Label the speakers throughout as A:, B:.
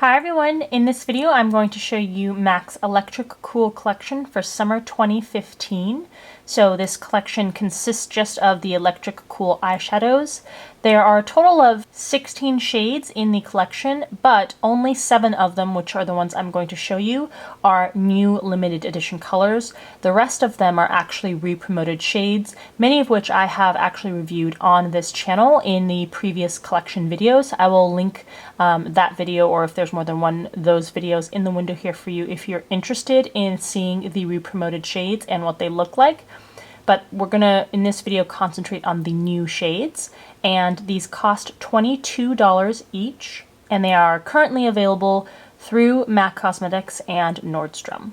A: Hi everyone, in this video I'm going to show you MAC's Electric Cool collection for summer 2015. So this collection consists just of the Electric Cool eyeshadows. There are a total of 16 shades in the collection, but only 7 of them, which are the ones I'm going to show you, are new limited edition colors. The rest of them are actually re-promoted shades, many of which I have actually reviewed on this channel in the previous collection videos. I will link that video, or if there's more than one, those videos in the window here for you if you're interested in seeing the re-promoted shades and what they look like. But we're gonna, in this video, concentrate on the new shades, and these cost $22 each, and they are currently available through MAC Cosmetics and Nordstrom.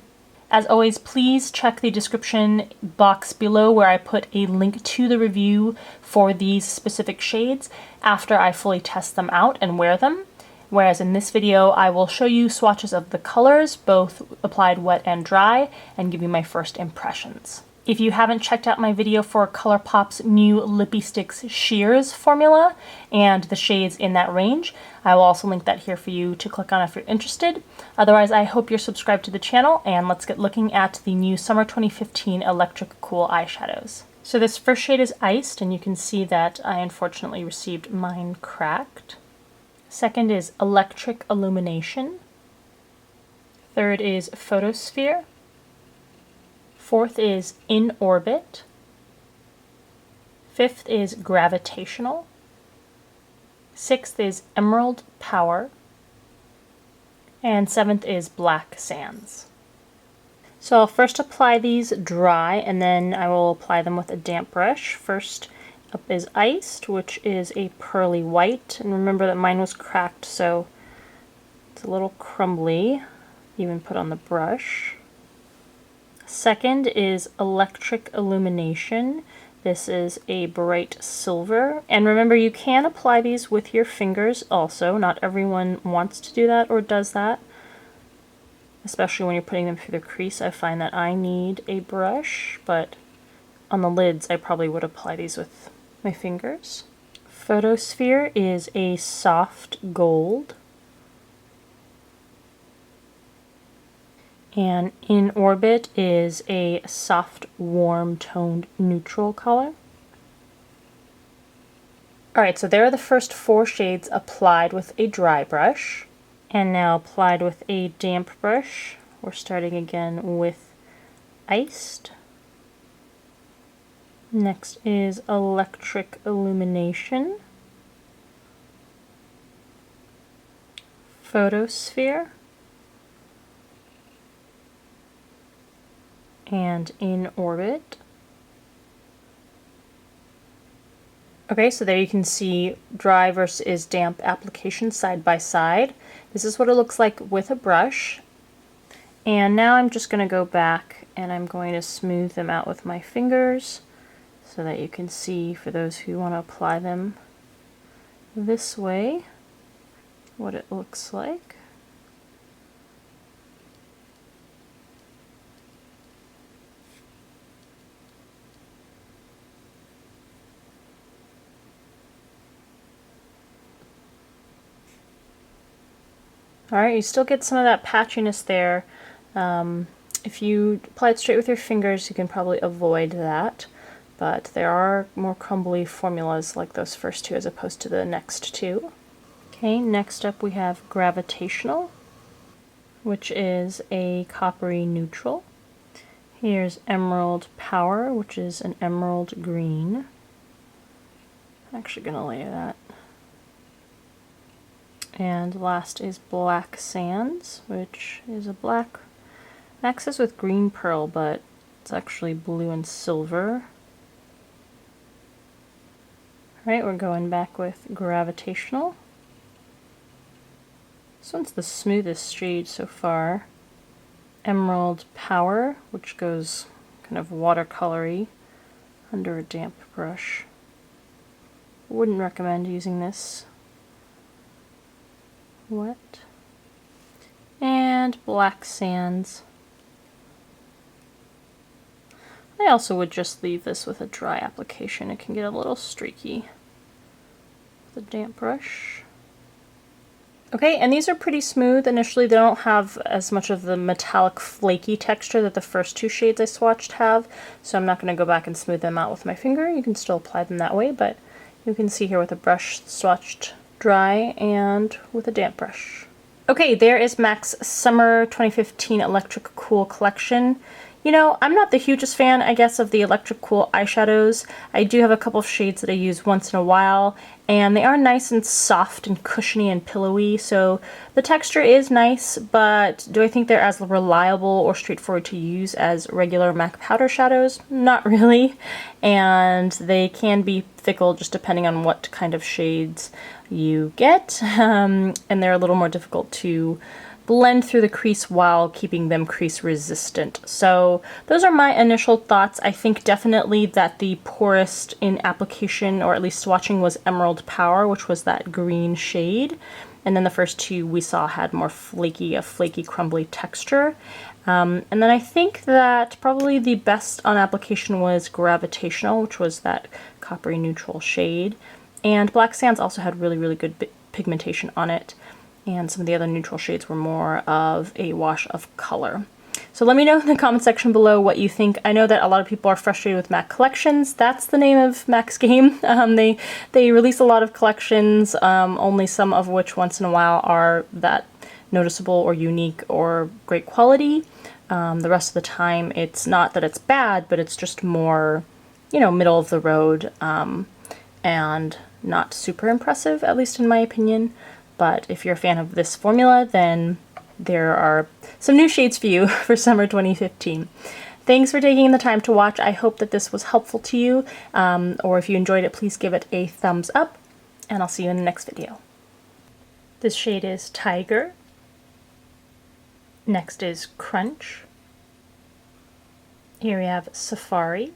A: As always, please check the description box below where I put a link to the review for these specific shades after I fully test them out and wear them. Whereas in this video, I will show you swatches of the colors, both applied wet and dry, and give you my first impressions. If you haven't checked out my video for ColourPop's new Lippie Sticks Sheers formula and the shades in that range, I will also link that here for you to click on if you're interested. Otherwise, I hope you're subscribed to the channel, and let's get looking at the new Summer 2015 Electric Cool eyeshadows. So this first shade is Iced, and you can see that I unfortunately received mine cracked. Second is Electric Illumination. Third is Photosphere. Fourth is In Orbit. Fifth is Gravitational. Sixth is Emerald Power. And seventh is Black Sands. So I'll first apply these dry, and then I will apply them with a damp brush. First up is Iced, which is a pearly white, and remember that mine was cracked, so it's a little crumbly, even put on the brush. Second is Electric Illumination. This is a bright silver, and remember you can apply these with your fingers also. Not everyone wants to do that or does that, especially when you're putting them through the crease. I find that I need a brush, but on the lids I probably would apply these with my fingers. Photosphere is a soft gold. And In Orbit is a soft, warm toned neutral color. Alright, so there are the first 4 shades applied with a dry brush. And now applied with a damp brush. We're starting again with Iced. Next is Electric Illumination. Photosphere. And In Orbit. Okay, so there you can see dry versus damp application side by side. This is what it looks like with a brush. And now I'm just going to go back and I'm going to smooth them out with my fingers so that you can see, for those who want to apply them this way, what it looks like. Alright, you still get some of that patchiness there. If you apply it straight with your fingers, you can probably avoid that, but there are more crumbly formulas like those first 2 as opposed to the next 2. Okay, next up we have Gravitational, which is a coppery neutral. Here's Emerald Power, which is an emerald green. I'm actually going to layer that. And last is Black Sands, which is a black, mixes with green pearl, but it's actually blue and silver. Alright, we're going back with Gravitational. This one's the smoothest shade so far. Emerald Power, which goes kind of watercolory under a damp brush. Wouldn't recommend using this wet. And Black Sands. I also would just leave this with a dry application. It can get a little streaky with a damp brush. Okay, and these are pretty smooth initially. They don't have as much of the metallic flaky texture that the first two shades I swatched have, so I'm not going to go back and smooth them out with my finger. You can still apply them that way, but you can see here with a brush swatched dry and with a damp brush. Okay, there is MAC's Summer 2015 Electric Cool Collection. You know, I'm not the hugest fan, I guess, of the Electric Cool eyeshadows. I do have a couple of shades that I use once in a while, and they are nice and soft and cushiony and pillowy, so the texture is nice, but do I think they're as reliable or straightforward to use as regular MAC powder shadows? Not really, and they can be fickle just depending on what kind of shades you get, and they're a little more difficult to blend through the crease while keeping them crease resistant. So those are my initial thoughts. I think definitely that the poorest in application, or at least swatching, was Emerald Power, which was that green shade. And then the first two we saw had more a flaky, crumbly texture. And then I think that probably the best on application was Gravitational, which was that coppery neutral shade. And Black Sands also had really, really good pigmentation on it. And some of the other neutral shades were more of a wash of color. So let me know in the comment section below what you think. I know that a lot of people are frustrated with MAC collections. That's the name of MAC's game. They release a lot of collections, only some of which once in a while are that noticeable or unique or great quality. The rest of the time, it's not that it's bad, but it's just more, you know, middle of the road and not super impressive, at least in my opinion. But if you're a fan of this formula, then there are some new shades for you for summer 2015. Thanks for taking the time to watch. I hope that this was helpful to you, or if you enjoyed it, please give it a thumbs up, and I'll see you in the next video. This shade is Tiger. Next is Crunch. Here we have Safari.